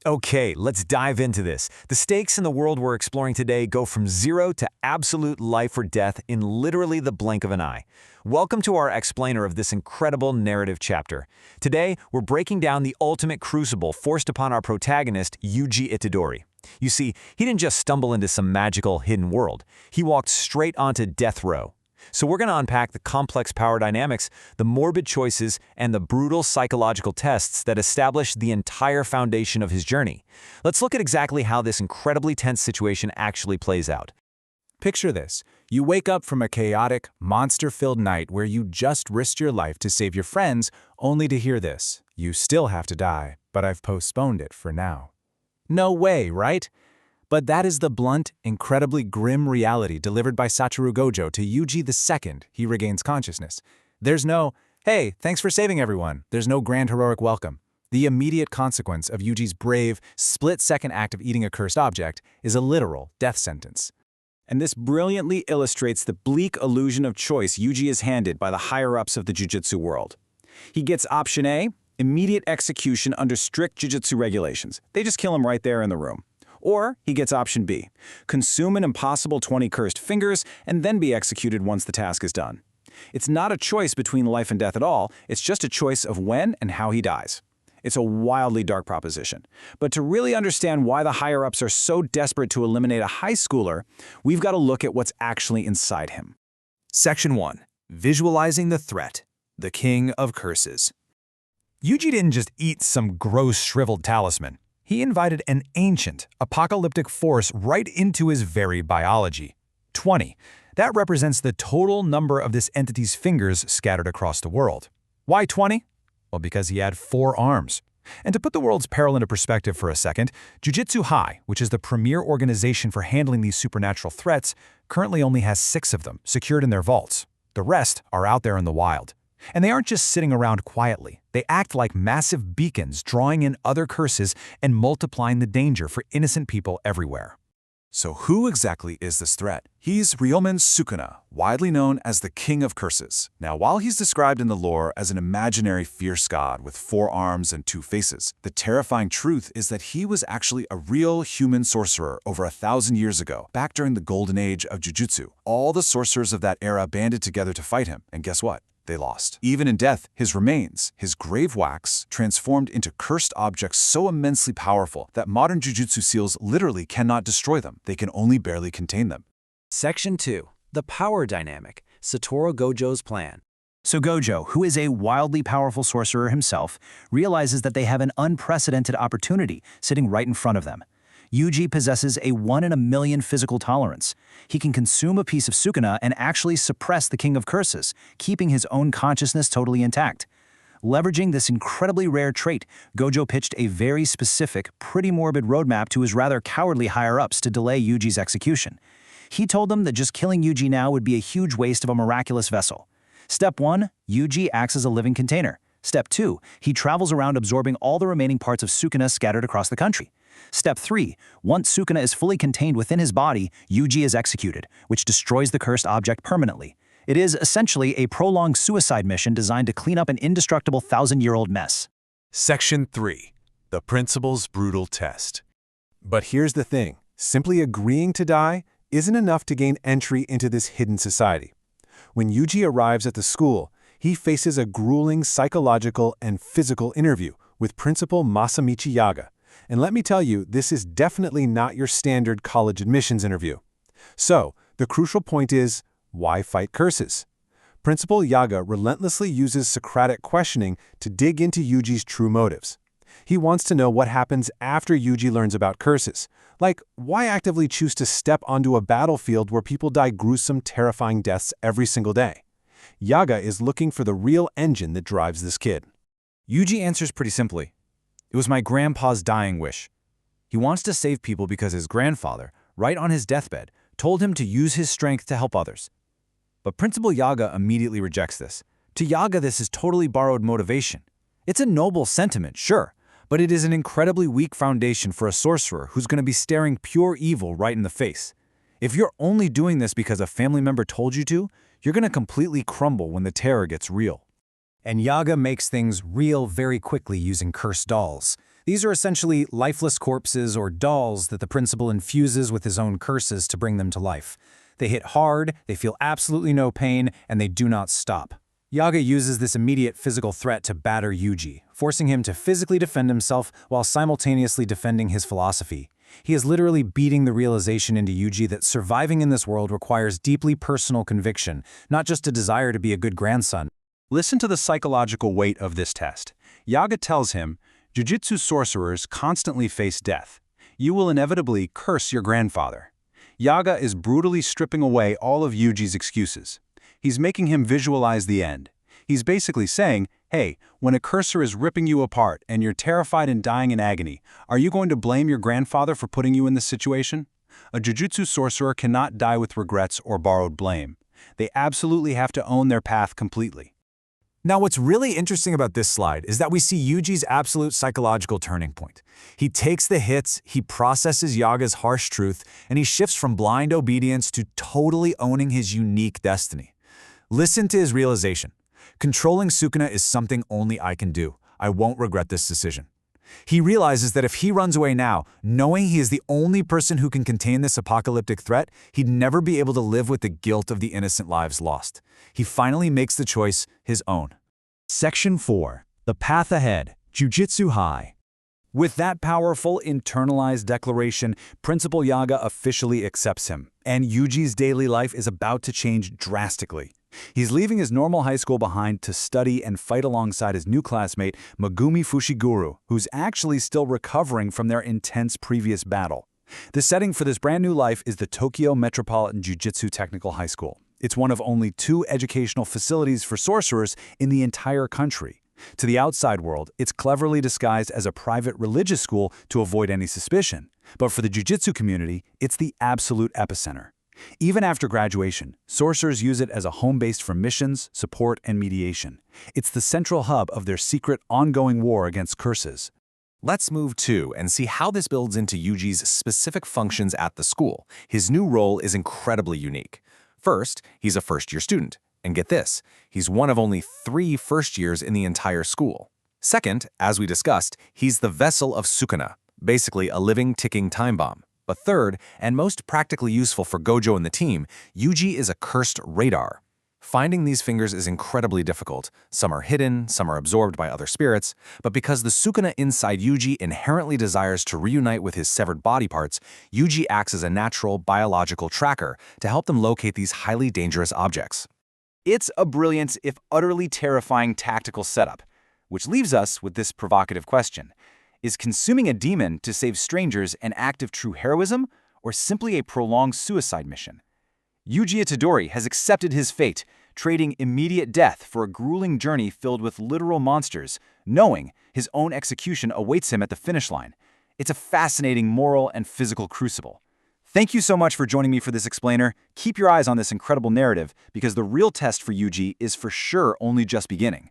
Okay, let's dive into this. The stakes in the world we're exploring today go from zero to absolute life or death in literally the blink of an eye. Welcome to our explainer of this incredible narrative chapter. Today, we're breaking down the ultimate crucible forced upon our protagonist, Yuji Itadori. You see, he didn't just stumble into some magical hidden world. He walked straight onto death row. So we're going to unpack the complex power dynamics, the morbid choices, and the brutal psychological tests that establish the entire foundation of his journey. Let's look at exactly how this incredibly tense situation actually plays out. Picture this. You wake up from a chaotic, monster-filled night where you just risked your life to save your friends, only to hear this. You still have to die, but I've postponed it for now. No way, right? But that is the blunt, incredibly grim reality delivered by Satoru Gojo to Yuji the second he regains consciousness. There's no, hey, thanks for saving everyone. There's no grand heroic welcome. The immediate consequence of Yuji's brave, split-second act of eating a cursed object is a literal death sentence. And this brilliantly illustrates the bleak illusion of choice Yuji is handed by the higher-ups of the Jujutsu world. He gets option A, immediate execution under strict Jujutsu regulations. They just kill him right there in the room. Or he gets option B, consume an impossible 20 cursed fingers and then be executed once the task is done. It's not a choice between life and death at all, it's just a choice of when and how he dies. It's a wildly dark proposition. But to really understand why the higher-ups are so desperate to eliminate a high schooler, we've got to look at what's actually inside him. Section 1. Visualizing the threat. The King of Curses. Yuji didn't just eat some gross shriveled talisman. He invited an ancient, apocalyptic force right into his very biology. 20. That represents the total number of this entity's fingers scattered across the world. Why 20? Well, because he had 4 arms. And to put the world's peril into perspective for a second, Jujutsu High, which is the premier organization for handling these supernatural threats, currently only has 6 of them secured in their vaults. The rest are out there in the wild. And they aren't just sitting around quietly. They act like massive beacons, drawing in other curses and multiplying the danger for innocent people everywhere. So who exactly is this threat? He's Ryomen Sukuna, widely known as the King of Curses. Now, while he's described in the lore as an imaginary fierce god with 4 arms and 2 faces, the terrifying truth is that he was actually a real human sorcerer over 1,000 years ago, back during the golden age of Jujutsu. All the sorcerers of that era banded together to fight him, and guess what? They lost. Even in death, his remains, his grave wax, transformed into cursed objects so immensely powerful that modern jujutsu seals literally cannot destroy them. They can only barely contain them. Section 2. The Power Dynamic. Satoru Gojo's Plan. So Gojo, who is a wildly powerful sorcerer himself, realizes that they have an unprecedented opportunity sitting right in front of them. Yuji possesses a 1 in a million physical tolerance. He can consume a piece of Sukuna and actually suppress the King of Curses, keeping his own consciousness totally intact. Leveraging this incredibly rare trait, Gojo pitched a very specific, pretty morbid roadmap to his rather cowardly higher-ups to delay Yuji's execution. He told them that just killing Yuji now would be a huge waste of a miraculous vessel. Step 1, Yuji acts as a living container. Step 2, he travels around absorbing all the remaining parts of Sukuna scattered across the country. Step 3, once Sukuna is fully contained within his body, Yuji is executed, which destroys the cursed object permanently. It is essentially a prolonged suicide mission designed to clean up an indestructible 1,000-year-old mess. Section 3. The Principle's Brutal Test. But here's the thing. Simply agreeing to die isn't enough to gain entry into this hidden society. When Yuji arrives at the school, he faces a grueling psychological and physical interview with Principal Masamichi Yaga. And let me tell you, this is definitely not your standard college admissions interview. So, the crucial point is, why fight curses? Principal Yaga relentlessly uses Socratic questioning to dig into Yuji's true motives. He wants to know what happens after Yuji learns about curses. Like, why actively choose to step onto a battlefield where people die gruesome, terrifying deaths every single day? Yaga is looking for the real engine that drives this kid. Yuji answers pretty simply. It was my grandpa's dying wish. He wants to save people because his grandfather, right on his deathbed, told him to use his strength to help others. But Principal Yaga immediately rejects this. To Yaga, this is totally borrowed motivation. It's a noble sentiment, sure, but it is an incredibly weak foundation for a sorcerer who's going to be staring pure evil right in the face. If you're only doing this because a family member told you to, you're going to completely crumble when the terror gets real. And Yaga makes things real very quickly using cursed dolls. These are essentially lifeless corpses or dolls that the principal infuses with his own curses to bring them to life. They hit hard, they feel absolutely no pain, and they do not stop. Yaga uses this immediate physical threat to batter Yuji, forcing him to physically defend himself while simultaneously defending his philosophy. He is literally beating the realization into Yuji that surviving in this world requires deeply personal conviction, not just a desire to be a good grandson. Listen to the psychological weight of this test. Yaga tells him, Jujutsu sorcerers constantly face death. You will inevitably curse your grandfather. Yaga is brutally stripping away all of Yuji's excuses. He's making him visualize the end. He's basically saying, hey, when a cursor is ripping you apart and you're terrified and dying in agony, are you going to blame your grandfather for putting you in this situation? A Jujutsu sorcerer cannot die with regrets or borrowed blame. They absolutely have to own their path completely. Now, what's really interesting about this slide is that we see Yuji's absolute psychological turning point. He takes the hits, he processes Yaga's harsh truth, and he shifts from blind obedience to totally owning his unique destiny. Listen to his realization. Controlling Sukuna is something only I can do. I won't regret this decision. He realizes that if he runs away now, knowing he is the only person who can contain this apocalyptic threat, he'd never be able to live with the guilt of the innocent lives lost. He finally makes the choice his own. Section 4. The Path Ahead, Jujutsu High. With that powerful, internalized declaration, Principal Yaga officially accepts him, and Yuji's daily life is about to change drastically. He's leaving his normal high school behind to study and fight alongside his new classmate, Megumi Fushiguro, who's actually still recovering from their intense previous battle. The setting for this brand new life is the Tokyo Metropolitan Jujutsu Technical High School. It's one of only 2 educational facilities for sorcerers in the entire country. To the outside world, it's cleverly disguised as a private religious school to avoid any suspicion. But for the jujutsu community, it's the absolute epicenter. Even after graduation, sorcerers use it as a home base for missions, support, and mediation. It's the central hub of their secret, ongoing war against curses. Let's move to and see how this builds into Yuji's specific functions at the school. His new role is incredibly unique. First, he's a first-year student. And get this, he's one of only 3 first years in the entire school. Second, as we discussed, he's the vessel of Sukuna, basically a living, ticking time bomb. But third, and most practically useful for Gojo and the team, Yuji is a cursed radar. Finding these fingers is incredibly difficult. Some are hidden, some are absorbed by other spirits, but because the Sukuna inside Yuji inherently desires to reunite with his severed body parts, Yuji acts as a natural biological tracker to help them locate these highly dangerous objects. It's a brilliant, if utterly terrifying tactical setup, which leaves us with this provocative question. Is consuming a demon to save strangers an act of true heroism, or simply a prolonged suicide mission? Yuji Itadori has accepted his fate, trading immediate death for a grueling journey filled with literal monsters, knowing his own execution awaits him at the finish line. It's a fascinating moral and physical crucible. Thank you so much for joining me for this explainer. Keep your eyes on this incredible narrative, because the real test for Yuji is for sure only just beginning.